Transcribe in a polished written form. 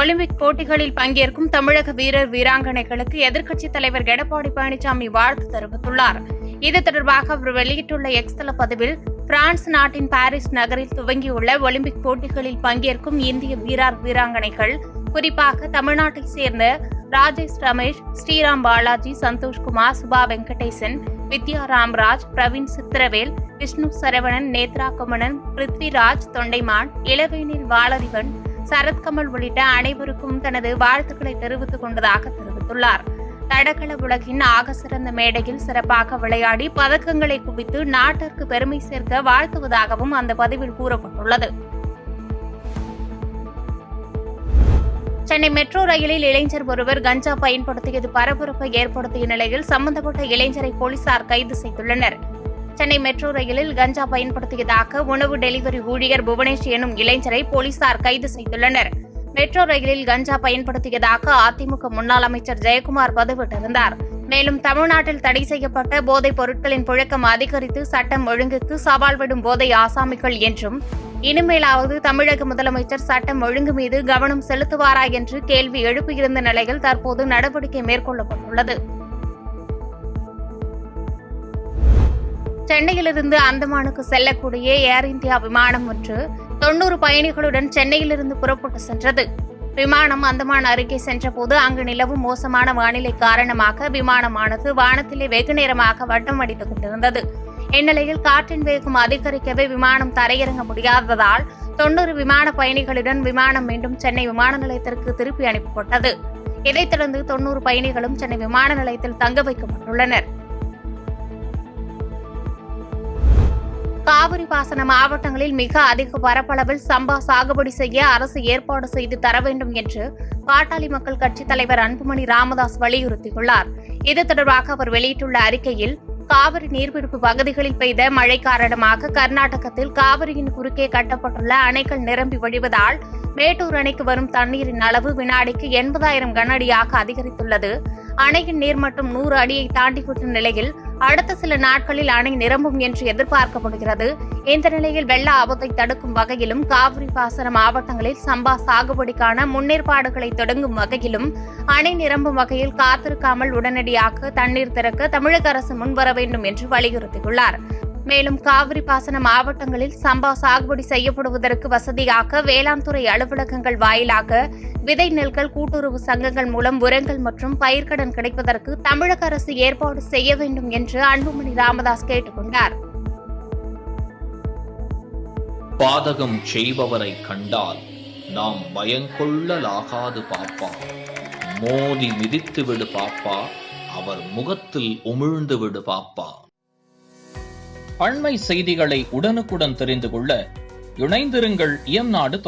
Olympic போட்டிகளில் பங்கேற்கும் தமிழக வீரர் வீராங்கனைகளுக்கு எதிர்க்கட்சித் தலைவர் எடப்பாடி பழனிசாமி வாழ்த்து தெரிவித்துள்ளார். இது தொடர்பாக அவர் வெளியிட்டுள்ள எக்ஸ் தள பதிவில், பிரான்ஸ் நாட்டின் பாரிஸ் நகரில் துவங்கியுள்ள ஒலிம்பிக் போட்டிகளில் பங்கேற்கும் இந்திய வீரர் வீராங்கனைகள், குறிப்பாக தமிழ்நாட்டைச் சேர்ந்த ராஜேஷ் ரமேஷ், ஸ்ரீராம் பாலாஜி, சந்தோஷ்குமார், சுபா வெங்கடேசன், வித்யா ராம்ராஜ், பிரவீன் சித்திரவேல், விஷ்ணு சரவணன், நேத்ரா குமணன், பிருத்விராஜ் தொண்டைமான், இளவேனில் வாளறிவன், சரத்கமல் உள்ளிட்ட அனைவருக்கும் தனது வாழ்த்துக்களை தெரிவித்துக் கொண்டதாக தெரிவித்துள்ளார். தடகள உலகின் ஆக சிறந்த மேடையில் சிறப்பாக விளையாடி பதக்கங்களை குவித்து நாட்டிற்கு பெருமை சேர்க்க வாழ்த்துவதாகவும் அந்த பதிவில் கூறப்பட்டுள்ளது. சென்னை மெட்ரோ ரயிலில் இளைஞர் ஒருவர் கஞ்சா பயன்படுத்தியது பரபரப்பை ஏற்படுத்திய நிலையில் சம்பந்தப்பட்ட இளைஞரை போலீசார் கைது செய்துள்ளனர். சென்னை மெட்ரோ ரயிலில் கஞ்சா பயன்படுத்தியதாக உணவு டெலிவரி ஊழியர் புவனேஷ் எனும் இளைஞரை போலீசார் கைது செய்துள்ளனர். மெட்ரோ ரயிலில் கஞ்சா பயன்படுத்தியதாக அதிமுக முன்னாள் அமைச்சர் ஜெயக்குமார் பதிவிட்டிருந்தார். மேலும் தமிழ்நாட்டில் தடை செய்யப்பட்ட போதைப் பொருட்களின் புழக்கம் அதிகரித்து சட்டம் ஒழுங்குக்கு சவால் விடும் போதை ஆசாமிகள் என்றும், இனிமேலாவது தமிழக முதலமைச்சர் சட்டம் ஒழுங்கு மீது கவனம் செலுத்துவாரா என்று கேள்வி எழுப்பியிருந்த நிலையில் தற்போது நடவடிக்கை மேற்கொள்ளப்பட்டுள்ளது. சென்னையிலிருந்து அந்தமானுக்கு செல்லக்கூடிய ஏர் இந்தியா விமானம் ஒன்று 90 பயணிகளுடன் சென்னையிலிருந்து புறப்பட்டு சென்றது. விமானம் அந்தமான் அருகே சென்றபோது அங்கு நிலவும் மோசமான வானிலை காரணமாக விமானமானது வானத்திலே வெகு நேரமாக வட்டம் அடித்துக் கொண்டிருந்தது. இந்நிலையில் காற்றின் வேகம் அதிகரிக்கவே விமானம் தரையிறங்க முடியாததால் 90 விமான பயணிகளுடன் விமானம் மீண்டும் சென்னை விமான நிலையத்திற்கு திருப்பி அனுப்பப்பட்டது. இதைத் தொடர்ந்து 90 பயணிகளும் சென்னை விமான நிலையத்தில் தங்க வைக்கப்பட்டுள்ளனர். காவிரி பாசன மாவட்டங்களில் மிக அதிக பரப்பளவில் சம்பா சாகுபடி செய்ய அரசு ஏற்பாடு செய்து தர வேண்டும் என்று பாட்டாளி மக்கள் கட்சித் தலைவர் அன்புமணி ராமதாஸ் வலியுறுத்தியுள்ளார். இது தொடர்பாக அவர் வெளியிட்டுள்ள அறிக்கையில், காவிரி நீர்பிடிப்பு பகுதிகளில் பெய்த மழை காரணமாக கர்நாடகத்தில் காவிரியின் குறுக்கே கட்டப்பட்டுள்ள அணைகள் நிரம்பி வழிவதால் மேட்டூர் அணைக்கு வரும் தண்ணீரின் அளவு வினாடிக்கு 80,000 கனஅடியாக அதிகரித்துள்ளது. அணையின் நீர்மட்டம் 100 அடியை தாண்டிவிட்ட நிலையில் அடுத்த சில நாட்களில் அணை நிரம்பும் என்று எதிர்பார்க்கப்படுகிறது. இந்த நிலையில் வெள்ள ஆபத்தை தடுக்கும் வகையிலும் காவிரி பாசன மாவட்டங்களில் சம்பா சாகுபடிக்கான முன்னேற்பாடுகளை தொடங்கும் வகையிலும் அணை நிரம்பும் வகையில் காத்திருக்காமல் உடனடியாக தண்ணீர் திறக்க தமிழக அரசு முன்வர வேண்டும் என்று வலியுறுத்தியுள்ளார். மேலும் காவிரி பாசன மாவட்டங்களில் சம்பா சாகுபடி செய்யப்படுவதற்கு வசதியாக வேளாண் துறை அலுவலகங்கள் வாயிலாக விதை நெல்கள் கூட்டுறவு சங்கங்கள் மூலம் உரங்கள் மற்றும் பயிர்க்கடன் கிடைப்பதற்கு தமிழக அரசு ஏற்பாடு செய்ய வேண்டும் என்று அன்புமணி ராமதாஸ் கேட்டுக் கொண்டார். பாதகம் செய்பவரை கண்டால் நாம் பயங்கொள்ளலாகாது பாப்பா, மோதி மிதித்து விடு பாப்பா, அவர் முகத்தில் உமிழ்ந்து விடு பாப்பா. அண்மை செய்திகளை உடனுக்குடன் தெரிந்து கொள்ள இணைந்திருங்கள் இயம்நாடு.